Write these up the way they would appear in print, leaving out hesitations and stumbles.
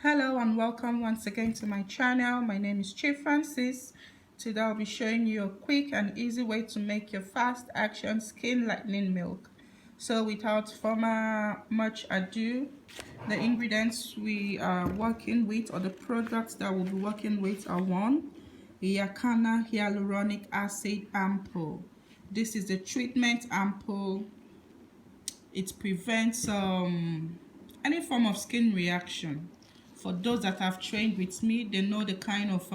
Hello and welcome once again to my channel. My name is Chief Francis. Today I'll be showing you a quick and easy way to make your fast action skin lightening milk. So without much ado, the ingredients we are working with, or the products that we'll be working with, are one, Yakana Hyaluronic Acid Ampoule. This is the treatment ampoule. It prevents any form of skin reaction. For those that have trained with me, they know the kind of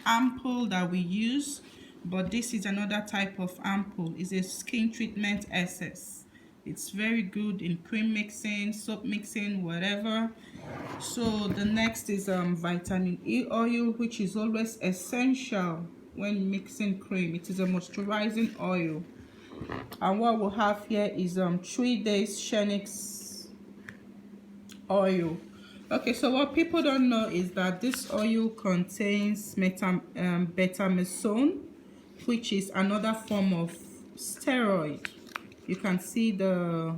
ampoule that we use, but this is another type of ampoule. It's a skin treatment essence. It's very good in cream mixing, soap mixing, whatever. So the next is vitamin E oil, which is always essential when mixing cream. It is a moisturizing oil. And what we'll have here is 3 days shenics oil. Okay, so what people don't know is that this oil contains betamethasone, which is another form of steroid. You can see the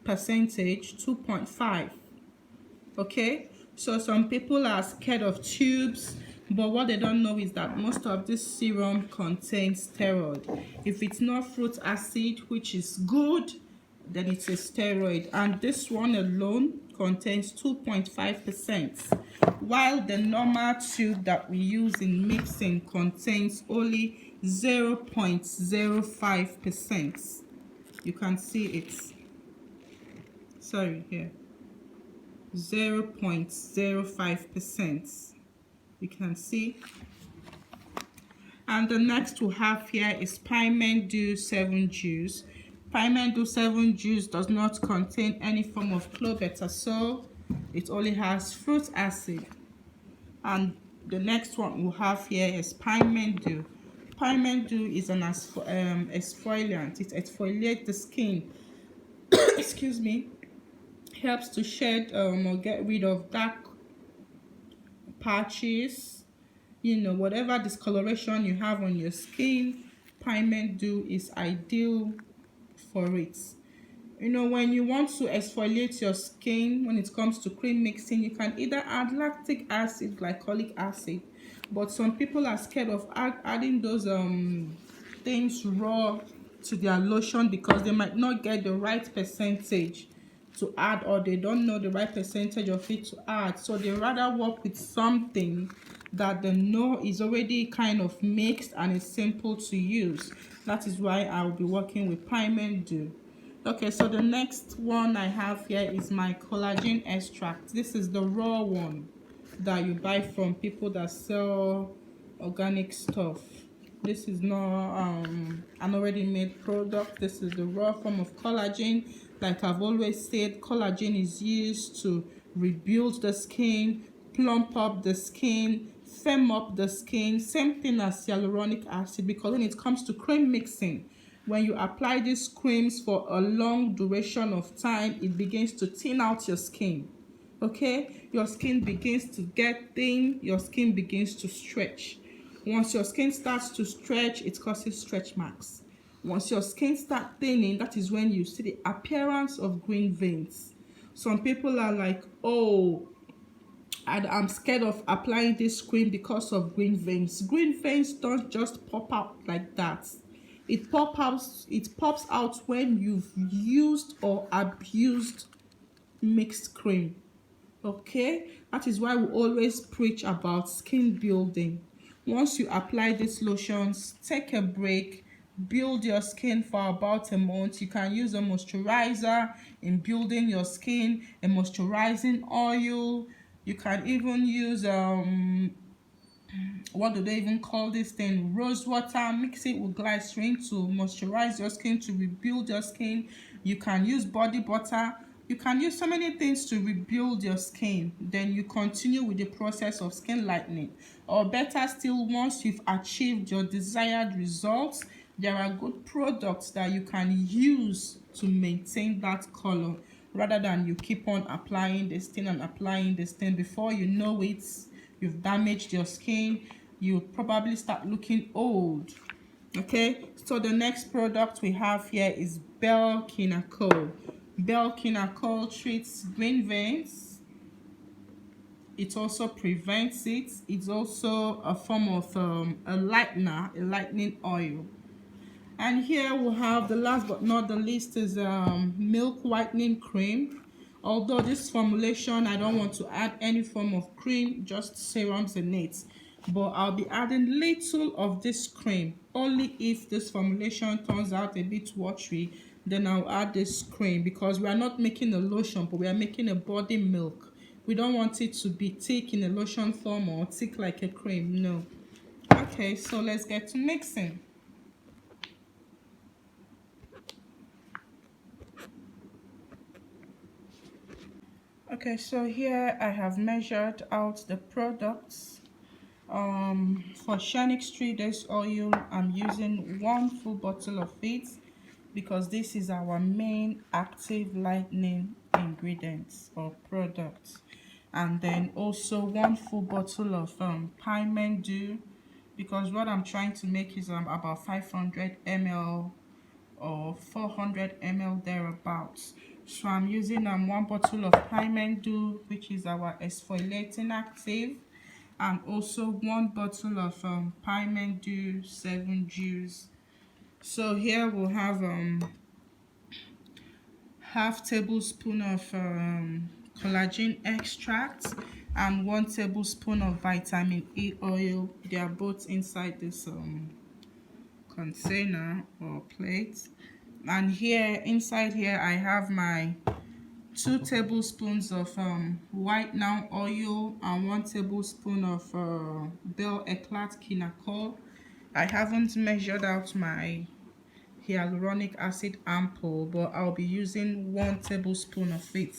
percentage, 2.5. Okay, so some people are scared of tubes, but what they don't know is that most of this serum contains steroid. If it's not fruit acid, which is good, then it's a steroid, and this one alone contains 2.5%, while the normal tube that we use in mixing contains only 0.05%. You can see it, sorry, here, 0.05%. You can see. And the next we have here is piment doux 7 juice. Piment doux 7 juice does not contain any form of clobetasol. It only has fruit acid. And the next one we have here is piment doux. Piment doux is an exfoliant. It exfoliates the skin. Excuse me. Helps to shed or get rid of dark patches, whatever discoloration you have on your skin. Piment doux is ideal for it. When you want to exfoliate your skin, when it comes to cream mixing, you can either add lactic acid, glycolic acid, but some people are scared of adding those things raw to their lotion because they might not get the right percentage to add, or they don't know the right percentage of it to add, so they rather work with something that they know is already kind of mixed and is simple to use. That is why I'll be working with piment doux. Okay, so the next one I have here is my collagen extract. This is the raw one that you buy from people that sell organic stuff. This is not an already made product. This is the raw form of collagen. Like I've always said, collagen is used to rebuild the skin, plump up the skin, firm up the skin. Same thing as hyaluronic acid, because when it comes to cream mixing, when you apply these creams for a long duration of time, it begins to thin out your skin. Okay, your skin begins to get thin, your skin begins to stretch. Once your skin starts to stretch, it causes stretch marks. Once your skin starts thinning, that is when you see the appearance of green veins. Some people are like, oh, I'm scared of applying this cream because of green veins. Green veins don't just pop out like that. It pops out when you've used or abused mixed cream. Okay, that is why we always preach about skin building. Once you apply these lotions, take a break, build your skin for about a month. You can use a moisturizer in building your skin, a moisturizing oil. You can even use what do they even call this thing, rose water. Mix it with glycerin to moisturize your skin, to rebuild your skin. You can use body butter. You can use so many things to rebuild your skin. Then you continue with the process of skin lightening. Or better still, once you've achieved your desired results, there are good products that you can use to maintain that color, rather than you keep on applying this thing and applying this thing. Before you know it, you've damaged your skin. You probably start looking old. Okay, so the next product we have here is Bell Kinacol. Bell Kinacol treats green veins, It also prevents it. It's also a form of a lightener, a lightening oil. And here we have the last but not the least is milk whitening cream. Although this formulation, I don't want to add any form of cream, just serums in it. But I'll be adding little of this cream. Only if this formulation turns out a bit watery, then I'll add this cream, because we are not making a lotion, but we are making a body milk. We don't want it to be thick in a lotion form or thick like a cream, no. Okay, so let's get to mixing. Okay, so here I have measured out the products. For shenics 3 days oil, I'm using 1 full bottle of it, because this is our main active lightening ingredients or products. And then also 1 full bottle of piment doux, because what I'm trying to make is about 500 ml or 400 ml thereabouts. So I'm using 1 bottle of piment doux, which is our exfoliating active, and also 1 bottle of piment doux 7 juice. So here we'll have half tablespoon of collagen extract and 1 tablespoon of vitamin E oil. They are both inside this container or plate. And here inside here I have my 2 tablespoons of whitening oil and 1 tablespoon of bell eclat kinakol. I haven't measured out my hyaluronic acid ample, but I'll be using 1 tablespoon of it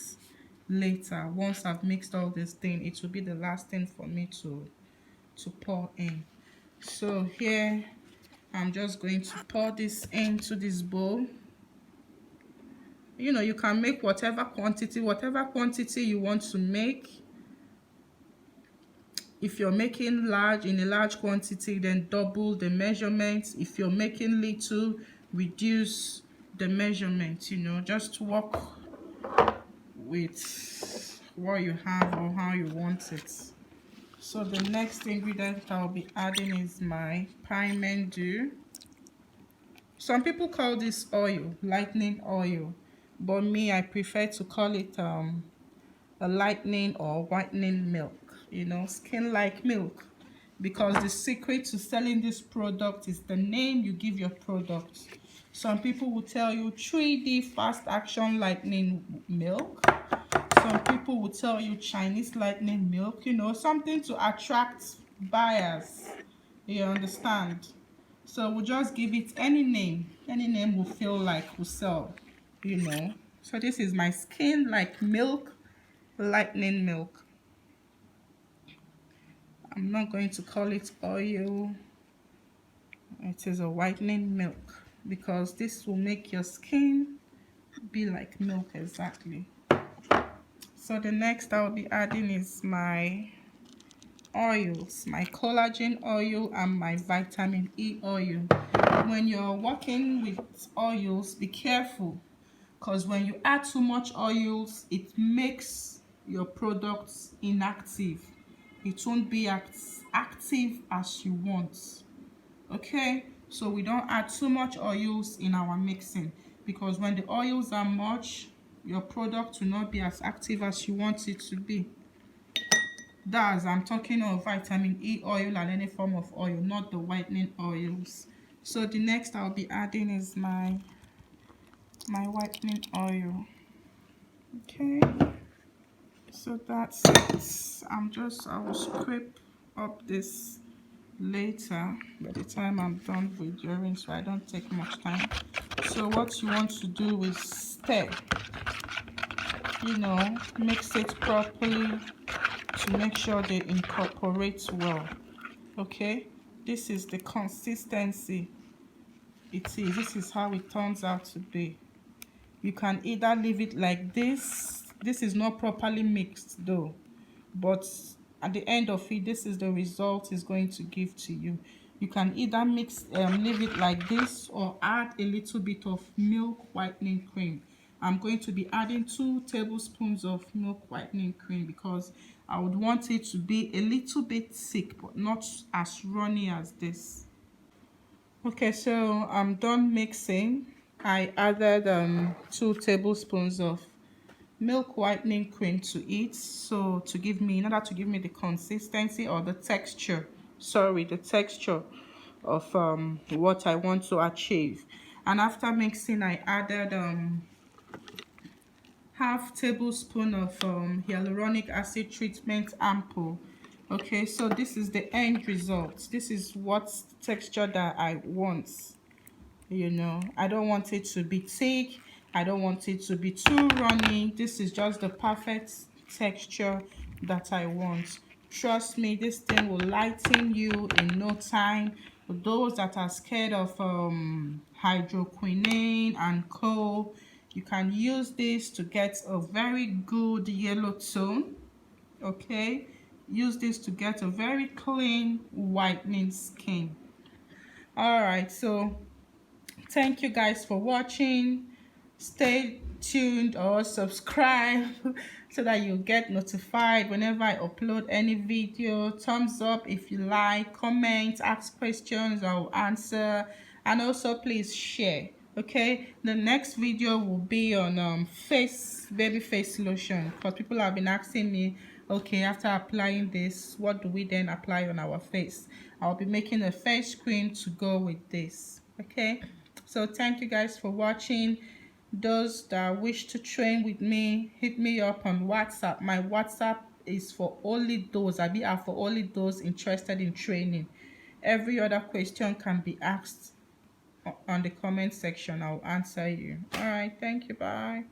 later. Once I've mixed all this thing, it will be the last thing for me to pour in. So here I'm just going to pour this into this bowl. You know, you can make whatever quantity you want to make. If you're making large, in a large quantity, then double the measurements. If you're making little, reduce the measurements. You know, just work with what you have or how you want it. So the next ingredient I'll be adding is my piment doux. Some people call this oil lightening oil, but me, I prefer to call it a lightening or whitening milk, you know, skin like milk, because the secret to selling this product is the name you give your product. Some people will tell you 3D fast action lightening milk. Some people will tell you Chinese lightening milk, you know, something to attract buyers. You understand? So we'll just give it any name. Any name will feel like will sell, you know. So this is my skin like milk lightening milk. I'm not going to call it oil. It is a whitening milk, because this will make your skin be like milk exactly. So the next I'll be adding is my oils, my collagen oil and my vitamin E oil. When you're working with oils, be careful, because when you add too much oils, it makes your products inactive. It won't be as active as you want. Okay, so we don't add too much oils in our mixing, because when the oils are much, your product will not be as active as you want it to be. That's, I'm talking of vitamin E oil and any form of oil, not the whitening oils. So the next I'll be adding is my whitening oil. Okay, so that's it. I will scrape up this later by the time I'm done with joining, so I don't take much time. So what you want to do is stir, you know, mix it properly to make sure they incorporate well. Okay, this is the consistency it is. This is how it turns out to be. You can either leave it like this. This is not properly mixed though, but at the end of it, this is the result it's going to give to you. You can either leave it like this, or add a little bit of milk whitening cream. I'm going to be adding 2 tablespoons of milk whitening cream because I would want it to be a little bit thick but not as runny as this. Okay, so I'm done mixing. I added 2 tablespoons of milk whitening cream to it, so to give me, in order to give me the consistency or the texture, sorry, the texture of what I want to achieve. And after mixing, I added half tablespoon of hyaluronic acid treatment ampoule. Okay, so this is the end result. This is what texture that I want. You know, I don't want it to be thick, I don't want it to be too runny. This is just the perfect texture that I want. Trust me, this thing will lighten you in no time. For those that are scared of hydroquinone and co, you can use this to get a very good yellow tone. Okay, use this to get a very clean whitening skin. All right, so thank you guys for watching. Stay tuned or subscribe so that you get notified whenever I upload any video. Thumbs up if you like, comment, ask questions, I'll answer, and also please share. Okay, the next video will be on baby face lotion, because people have been asking me, okay, after applying this, what do we then apply on our face? I'll be making a face cream to go with this. Okay, so thank you guys for watching. Those that wish to train with me, hit me up on WhatsApp. My WhatsApp is for only those, for only those interested in training. Every other question can be asked on the comment section. I'll answer you. All right, thank you. Bye.